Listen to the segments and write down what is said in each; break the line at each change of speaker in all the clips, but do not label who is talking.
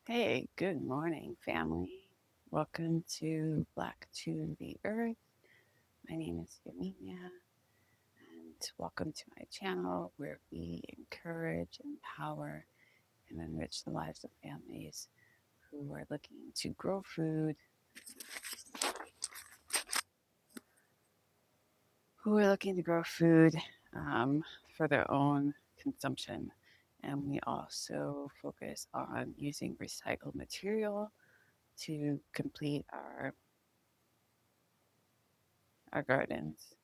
Hey, good morning, family. Welcome to Black to the Earth. My name is Xenia, and welcome to my channel where we encourage, empower, and enrich the lives of families who are looking to grow food, who are looking to grow food for their own consumption. And we also focus on using recycled material to complete our gardens.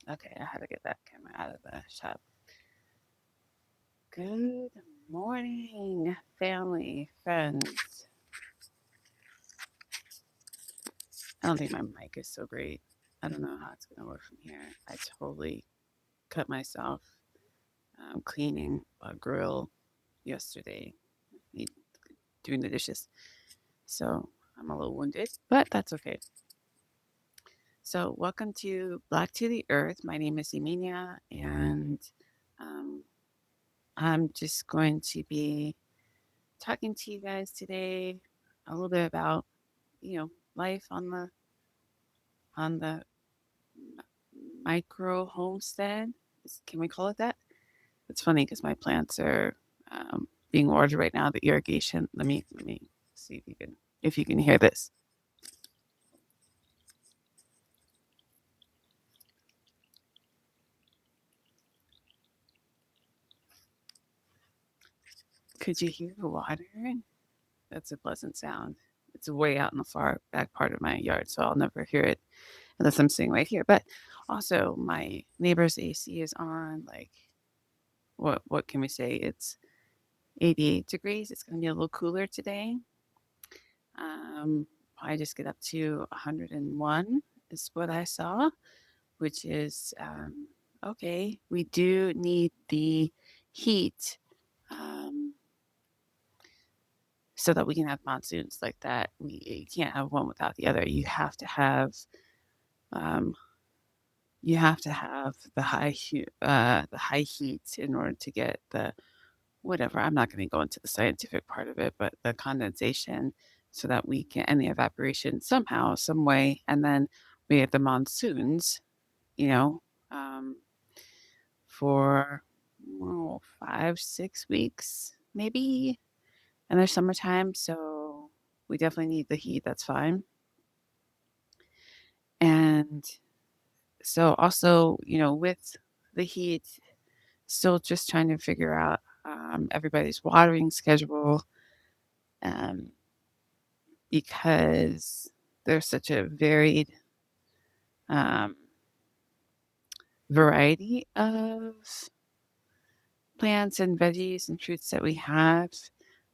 Okay, I had to get that camera out of the shop. Good morning, family, friends. I don't think my mic is so great. I don't know how it's going to work from here. I totally cut myself cleaning a grill yesterday, doing the dishes. So I'm a little wounded, but that's okay. So, welcome to Black to the Earth. My name is Xenia, and um, I'm just going to be talking to you guys today a little bit about life on the micro homestead. Can we call it that? It's funny because my plants are being watered right now. The irrigation. Let me see if you can hear this. Could you hear the water? That's a pleasant sound. It's way out in the far back part of my yard, so I'll never hear it unless I'm sitting right here. But also, my neighbor's AC is on. Like, what can we say? It's 88 degrees. It's going to be a little cooler today. I just get up to 101 is what I saw, which is okay. We do need the heat um, so that we can have monsoons like that. You can't have one without the other. Um, you have to have the high heat in order to get the whatever. I'm not going to go into the scientific part of it, but the condensation so that we can, and the evaporation somehow, some way, and then we get the monsoons, you know, um, for 5, 6 weeks, maybe. And there's summertime, so we definitely need the heat. That's fine. And so also, with the heat, still just trying to figure out everybody's watering schedule. Um, because there's such a varied um, variety of plants and veggies and fruits that we have.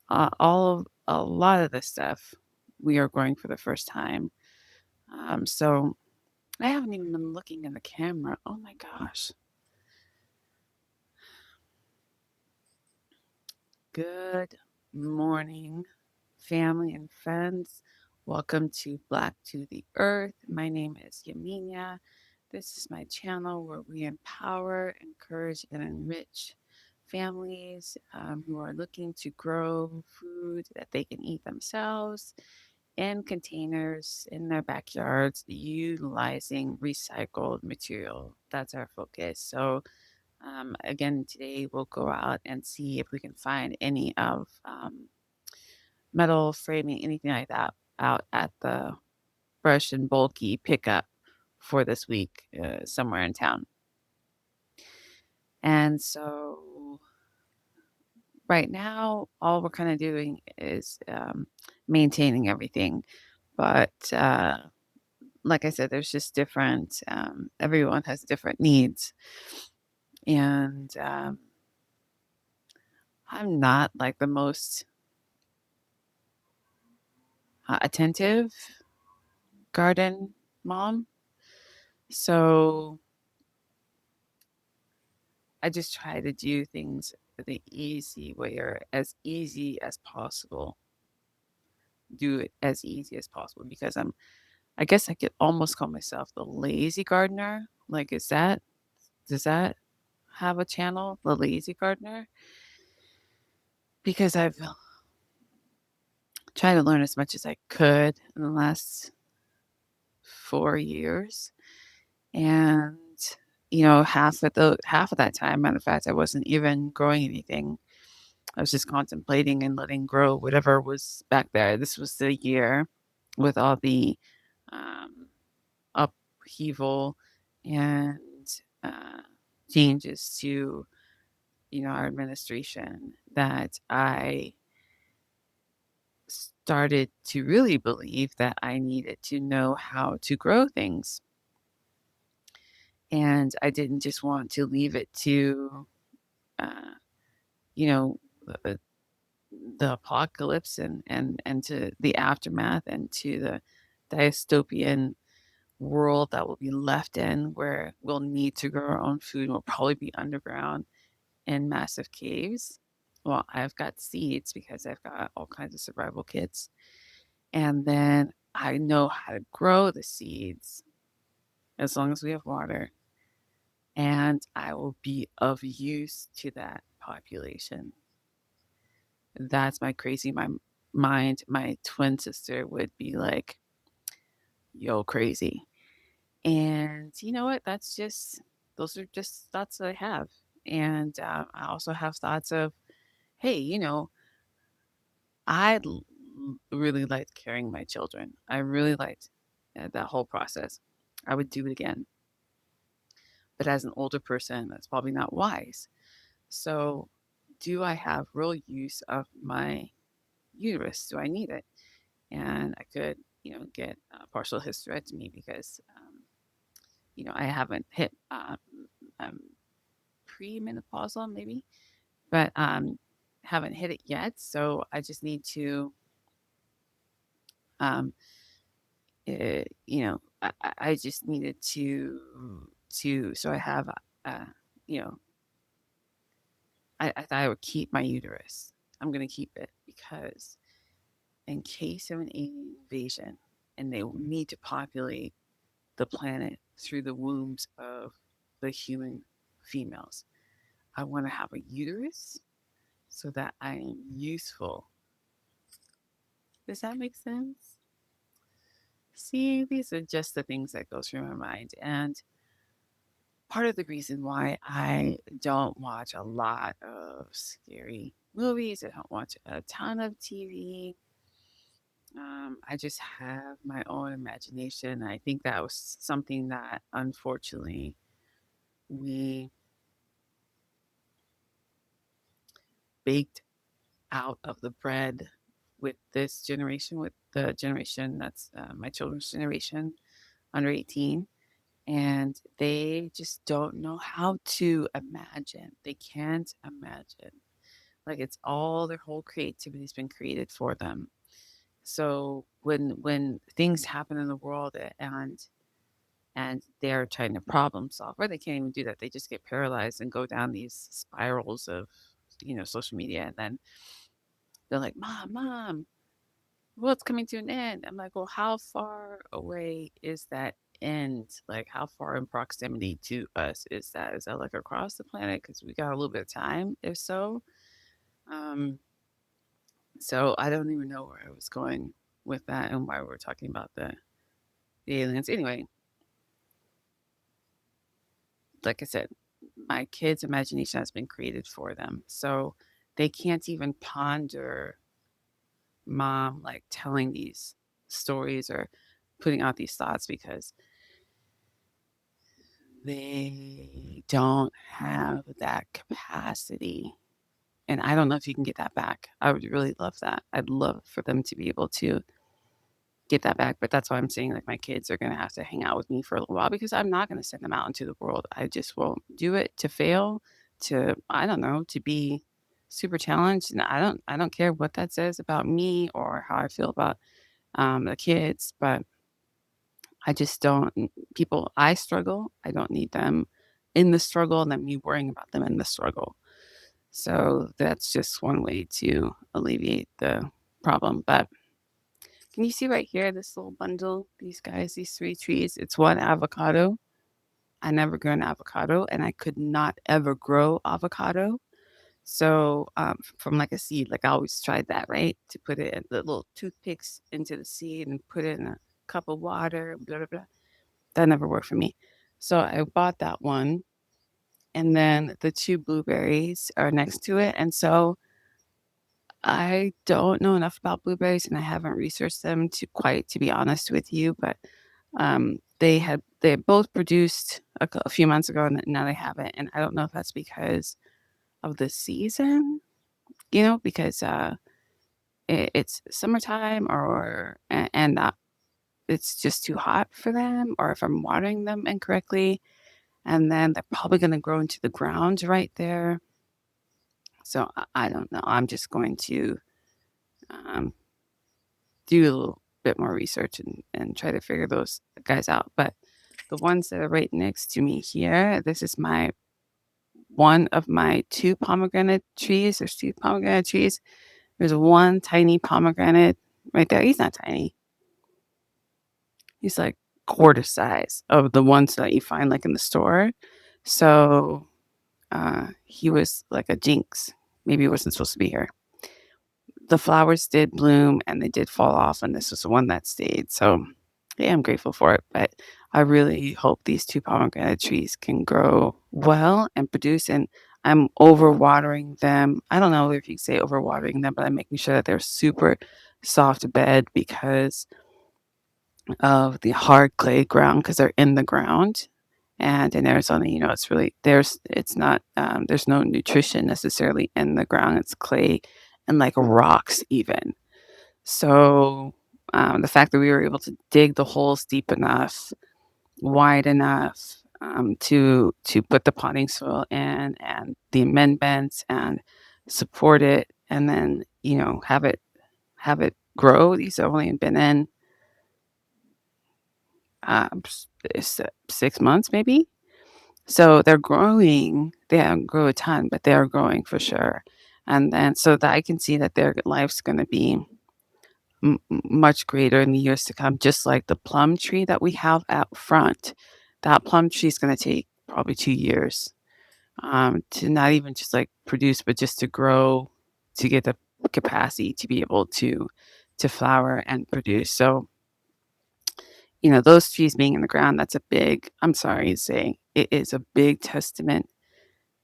A lot of this stuff we are growing for the first time. So I haven't even been looking in the camera. Oh my gosh. Good morning, family and friends. Welcome to Black to the Earth. My name is Yaminia. This is my channel where we empower, encourage, and enrich families who are looking to grow food that they can eat themselves in containers in their backyards utilizing recycled material. That's our focus. So, again, today we'll go out and see if we can find any of metal framing, anything like that, out at the brush and bulky pickup for this week somewhere in town. And so right now, all we're kind of doing is maintaining everything. But like I said, there's just different, everyone has different needs. And I'm not like the most attentive garden mom. So I just try to do things the easy way or as easy as possible. Do it as easy as possible because I guess I could almost call myself the lazy gardener, Like, does that have a channel, The Lazy Gardener? Because I've tried to learn as much as I could in the last 4 years. And, half of that time, matter of fact, I wasn't even growing anything. I was just contemplating and letting grow whatever was back there. This was the year with all the um, upheaval and uh, changes to, our administration that I started to really believe that I needed to know how to grow things. And I didn't just want to leave it to, uh, you know, the, the apocalypse and to the aftermath and to the dystopian world that will be left in where we'll need to grow our own food. We'll probably be underground in massive caves. Well, I've got seeds because I've got all kinds of survival kits. And then I know how to grow the seeds as long as we have water. And I will be of use to that population. That's my crazy my mind. My twin sister would be like, yo, crazy. And you know what? Those are just thoughts that I have. And I also have thoughts of, hey, really liked carrying my children. I really liked that whole process. I would do it again. But as an older person, that's probably not wise. So, do I have real use of my uterus? Do I need it? And I could, get a partial hysterectomy because, I haven't hit um, premenopausal, maybe, but haven't hit it yet. So I just need to, um, I just needed so I have, uh, you know, I thought I would keep my uterus. I'm going to keep it because in case of an alien invasion and they will need to populate the planet through the wombs of the human females, I want to have a uterus so that I am useful. Does that make sense? See, these are just the things that go through my mind. And part of the reason why I don't watch a lot of scary movies, I don't watch a ton of TV. I just have my own imagination. I think that was something that unfortunately we baked out of the bread with this generation, with the generation that's my children's generation, under 18. And they just don't know how to imagine. They can't imagine. Like it's all their whole creativity's been created for them. So when things happen in the world and they're trying to problem solve, or they can't even do that, they just get paralyzed and go down these spirals of social media, and then they're like, mom, world's coming to an end. I'm like, well, how far away is that end? Like, how far in proximity to us is that? Is that like across the planet? Because we got a little bit of time, if so. Um, so I don't even know where I was going with that and why we're talking about the aliens. Anyway, like I said, my kids' imagination has been created for them. So they can't even ponder mom like telling these stories or putting out these thoughts because they don't have that capacity. And I don't know if you can get that back. I would really love that. I'd love for them to be able to get that back. But that's why I'm saying like my kids are going to have to hang out with me for a little while because I'm not going to send them out into the world. I just won't do it to fail, to, I don't know, to be super challenged. And I don't care what that says about me or how I feel about the kids, but I just don't, I struggle. I don't need them in the struggle and then me worrying about them in the struggle. So that's just one way to alleviate the problem. But can you see right here, this little bundle, these guys, these three trees? It's one avocado. I never grew an avocado, and I could not ever grow avocado. So, from like a seed, like I always tried that, right? To put it in the little toothpicks into the seed and put it in a cup of water, blah, blah, blah. That never worked for me. So I bought that one, and then the two blueberries are next to it. And so I don't know enough about blueberries, and I haven't researched them to be honest with you, but they had both produced a few months ago, and now they haven't. And I don't know if that's because of the season, because it's summertime, and it's just too hot for them, or if I'm watering them incorrectly, and then they're probably going to grow into the ground right there. So I don't know. I'm just going to um, do a little bit more research and try to figure those guys out. But the ones that are right next to me here, this is one of my two pomegranate trees. There's two pomegranate trees. There's one tiny pomegranate right there. He's not tiny. He's like quarter size of the ones that you find like in the store. So he was like a jinx. Maybe he wasn't supposed to be here. The flowers did bloom and they did fall off, and this was the one that stayed. So yeah, I'm grateful for it. But I really hope these two pomegranate trees can grow well and produce. And I'm overwatering them. I don't know if you say overwatering them, but I'm making sure that they're super soft bed because of the hard clay ground, because they're in the ground. And in Arizona, it's not, there's no nutrition necessarily in the ground. It's clay and like rocks even. So the fact that we were able to dig the holes deep enough, wide enough, to put the potting soil in and the amendments and support it, and then have it grow. These have only been in 6 months maybe. So they're growing. They haven't grown a ton, but they are growing for sure. And then so that I can see that their life's going to be much greater in the years to come, just like the plum tree that we have out front. That plum tree is going to take probably 2 years to not even just like produce, but just to grow, to get the capacity to be able to flower and produce. So those trees being in the ground, that's a big, I'm sorry to say, it is a big testament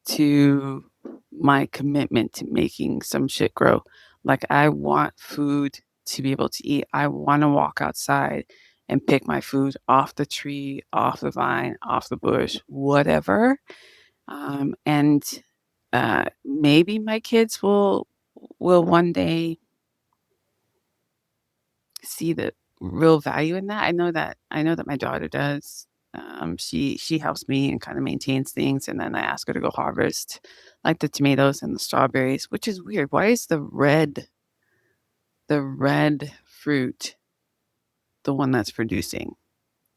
to my commitment to making some shit grow. Like, I want food to be able to eat. I want to walk outside and pick my food off the tree, off the vine, off the bush, whatever. And maybe my kids will one day see the real value in that. I know that my daughter does. She helps me and kind of maintains things, and then I ask her to go harvest like the tomatoes and the strawberries, which is weird. Why is the red fruit the one that's producing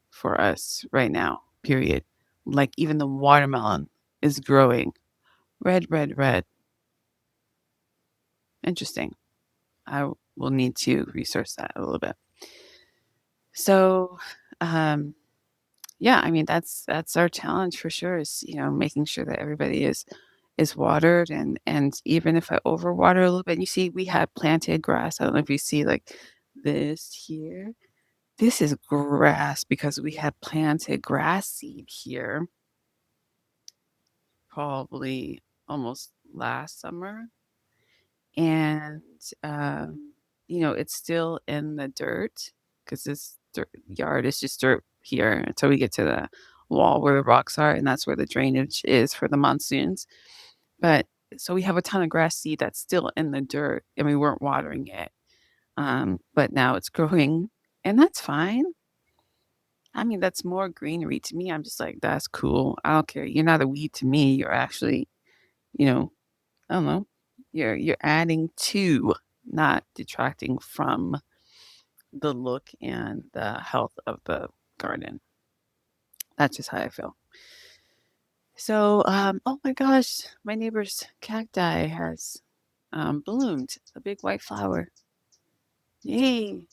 for us right now? Period. Like even the watermelon is growing red, red, red. Interesting. I will need to research that a little bit. So, yeah, I mean that's our challenge for sure, is making sure that everybody is watered, and even if I overwater a little bit, you see we had planted grass. I don't know if you see like this here. This is grass because we had planted grass seed here probably almost last summer, and it's still in the dirt because this yard is just dirt here until we get to the wall where the rocks are, and that's where the drainage is for the monsoons. But so we have a ton of grass seed that's still in the dirt, and we weren't watering it. But now it's growing, and that's fine. I mean, that's more greenery to me. I'm just like, that's cool. I don't care. You're not a weed to me. You're actually, you know, I don't know. You're adding to, not detracting from the look and the health of the garden. That's just how I feel. So, oh my gosh, my neighbor's cacti has bloomed a big white flower. Yay!